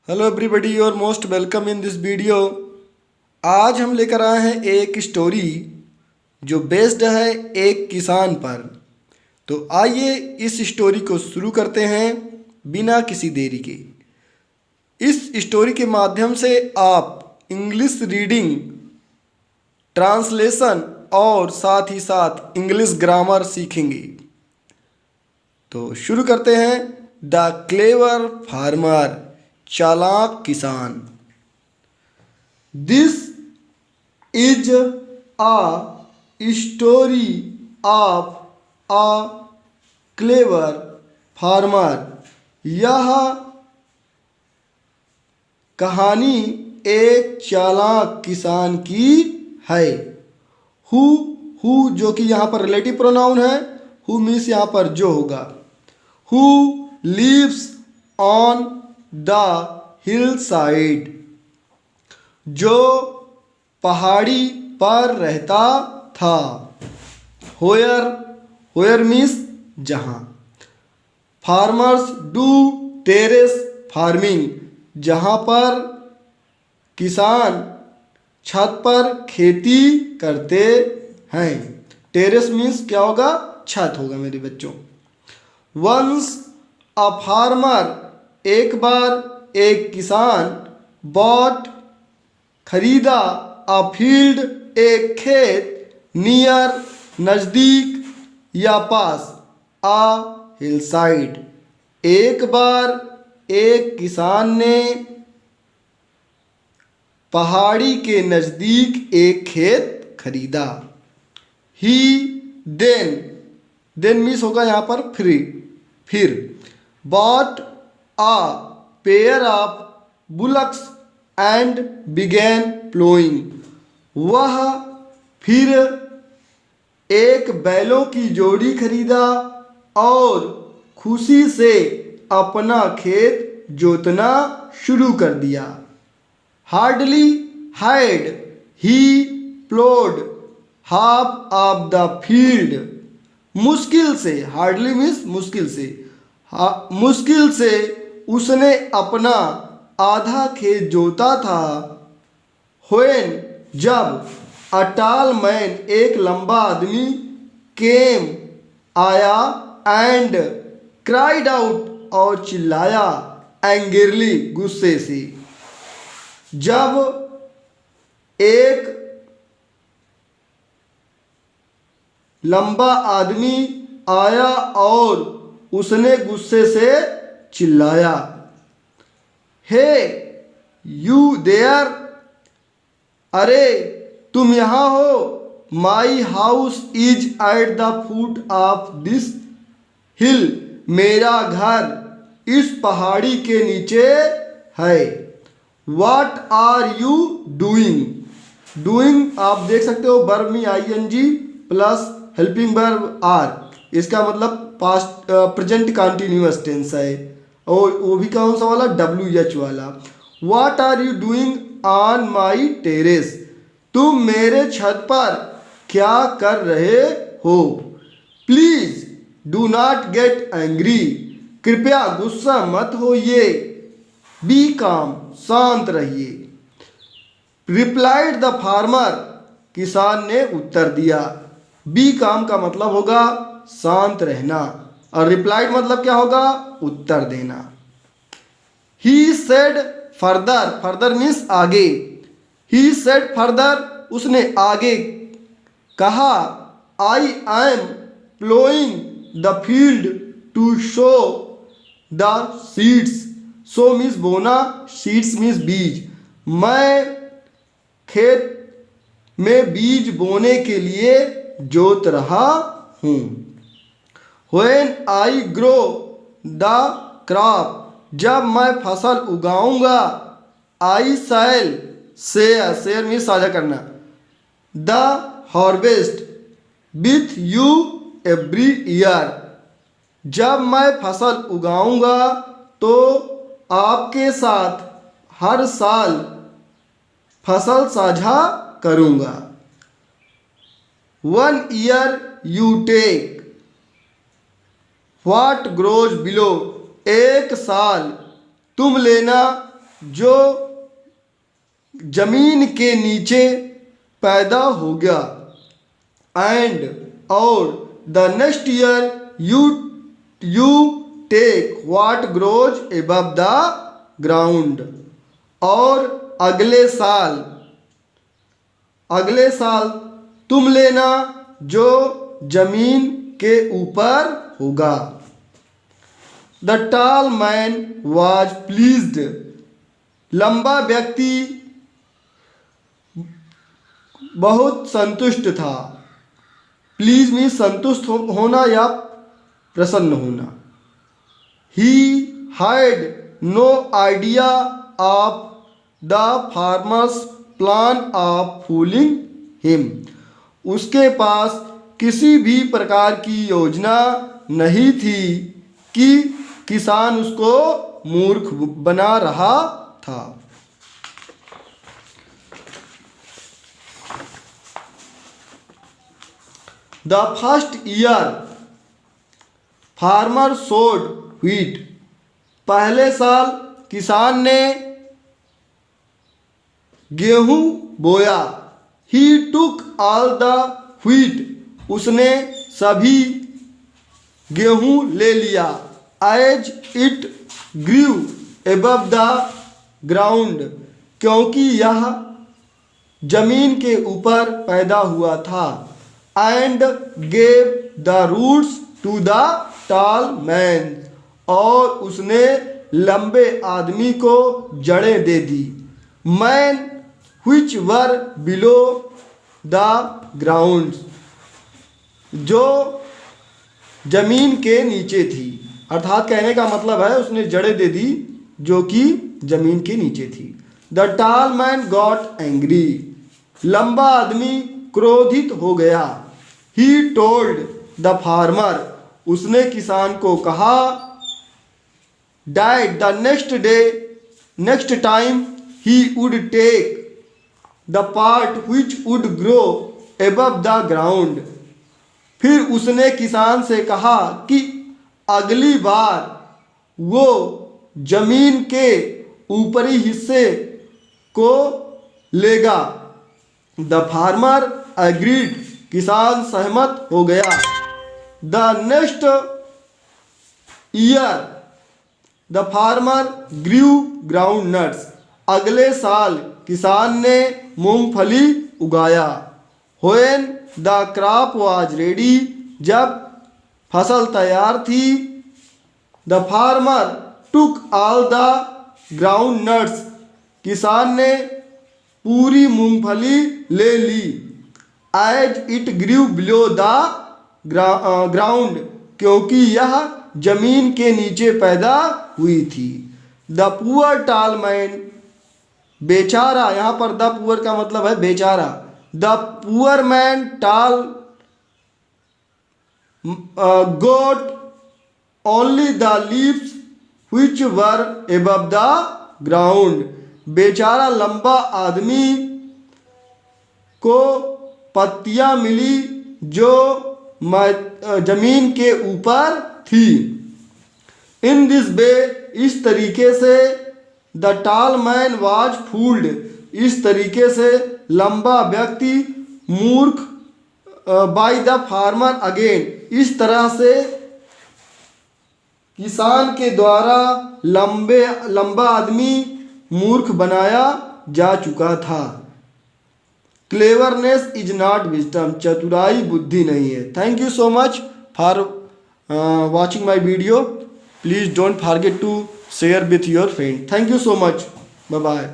Hello everybody और most welcome in this video. आज हम लेकर आए हैं एक स्टोरी जो बेस्ड है एक किसान पर। तो आइए इस स्टोरी को शुरू करते हैं बिना किसी देरी के। इस स्टोरी के माध्यम से आप इंग्लिश रीडिंग, ट्रांसलेशन और साथ ही साथ इंग्लिश ग्रामर सीखेंगे। तो शुरू करते हैं। द क्लेवर फार्मर, चालाक किसान। This is a story of a clever farmer. यह कहानी एक चालाक किसान की है। हु जो कि यहाँ पर रिलेटिव प्रोनाउन है। हु मीन्स यहाँ पर जो होगा। Who lives on the hill side, जो पहाड़ी पर रहता था। होयर मीन्स जहाँ। फार्मर्स डू टेरेस फार्मिंग, जहाँ पर किसान छत पर खेती करते हैं। टेरेस मीन्स क्या होगा? छत होगा मेरे बच्चों। वंस अ फार्मर, एक बार एक किसान, बॉट खरीदा, अ फील्ड, एक खेत, नियर नज़दीक या पास, अ हिलसाइड, एक बार एक किसान ने पहाड़ी के नज़दीक एक खेत खरीदा। ही देन मीन्स होगा यहाँ पर फिर bot a pair of bullocks and began plowing, वह फिर एक बैलों की जोड़ी खरीदा और खुशी से अपना खेत जोतना शुरू कर दिया। Hardly had he plowed half of the field, मुश्किल से, हार्डली मीन्स मुश्किल से उसने अपना आधा खेत जोता था। When, जब, a tall man, एक लंबा आदमी, came, आया, and cried out, और चिल्लाया, angrily, गुस्से से। जब एक लंबा आदमी आया और उसने गुस्से से चिल्लाया, हे यू देयर, अरे तुम यहाँ हो। My house is at the foot of this हिल, मेरा घर इस पहाड़ी के नीचे है। व्हाट आर यू डूइंग आप देख सकते हो वर्ब में ING plus helping verb are. इसका मतलब पास्ट प्रेजेंट कंटिन्यूअस टेंस है। और वो भी कौन सा वाला? WH वाला। What are you doing on my terrace, तुम मेरे छत पर क्या कर रहे हो। Please do not get angry, कृपया गुस्सा मत होइए। बी काम, शांत रहिए। रिप्लाइड द फार्मर, किसान ने उत्तर दिया। बी काम का मतलब होगा शांत रहना और रिप्लाइड मतलब क्या होगा? उत्तर देना। ही सेड फर्दर मीन्स आगे। ही सेड फर्दर, उसने आगे कहा। I am ploughing the field to sow the seeds, sow means बोना, सीड्स मीन्स बीज। मैं खेत में बीज बोने के लिए जोत रहा हूँ। When I grow the crop, जब मैं फसल उगाऊंगा। I shall share मीन्स साझा करना। The harvest with you every year, जब मैं फसल उगाऊंगा तो आपके साथ हर साल फसल साझा करूंगा। 1 year you take what grows below, एक साल तुम लेना जो जमीन के नीचे पैदा हो गया, एंड और the next year you take what grows above the ground, और अगले साल तुम लेना जो जमीन के ऊपर होगा। The tall man was pleased, लंबा व्यक्ति बहुत संतुष्ट था। प्लीज मीन्स संतुष्ट होना या प्रसन्न होना। He had no idea of the farmer's plan of fooling him, उसके पास किसी भी प्रकार की योजना नहीं थी कि किसान उसको मूर्ख बना रहा था। The first year farmer sowed wheat, पहले साल किसान ने गेहूं बोया। He took all the wheat, उसने सभी गेहूं ले लिया। As it grew above the ground, क्योंकि यह जमीन के ऊपर पैदा हुआ था। And gave the roots to the tall man, और उसने लंबे आदमी को जड़ें दे दी। Man which were below the ground, जो जमीन के नीचे थी। अर्थात कहने का मतलब है उसने जड़ें दे दी जो कि जमीन के नीचे थी। The tall man got angry, लंबा आदमी क्रोधित हो गया। ही टोल्ड द फार्मर, उसने किसान को कहा। Died the next time he would take the part which would grow above the ground, फिर उसने किसान से कहा कि अगली बार वो जमीन के ऊपरी हिस्से को लेगा। द फार्मर एग्रीड, किसान सहमत हो गया। The next year the farmer grew groundnuts, अगले साल किसान ने मूंगफली उगाया। When the crop was ready, जब फसल तैयार थी। The farmer took all the groundnuts, किसान ने पूरी मूंगफली ले ली। As it grew below the ground, क्योंकि यह जमीन के नीचे पैदा हुई थी। द पुअर टॉल मैन, बेचारा, यहां पर द पुअर का मतलब है बेचारा। The poor man tall got only the leaves which were above the ground, बेचारा लंबा आदमी को पत्तियां मिली जो जमीन के ऊपर थी। इन दिस वे, इस तरीके से। The tall man was fooled, इस तरीके से लंबा व्यक्ति मूर्ख। बाय द फार्मर अगेन, इस तरह से किसान के द्वारा लंबा आदमी मूर्ख बनाया जा चुका था। क्लेवरनेस इज नॉट विजडम, चतुराई बुद्धि नहीं है। Thank you so much for watching my video. Please don't forget to share with your friend. Thank you so much. Bye bye.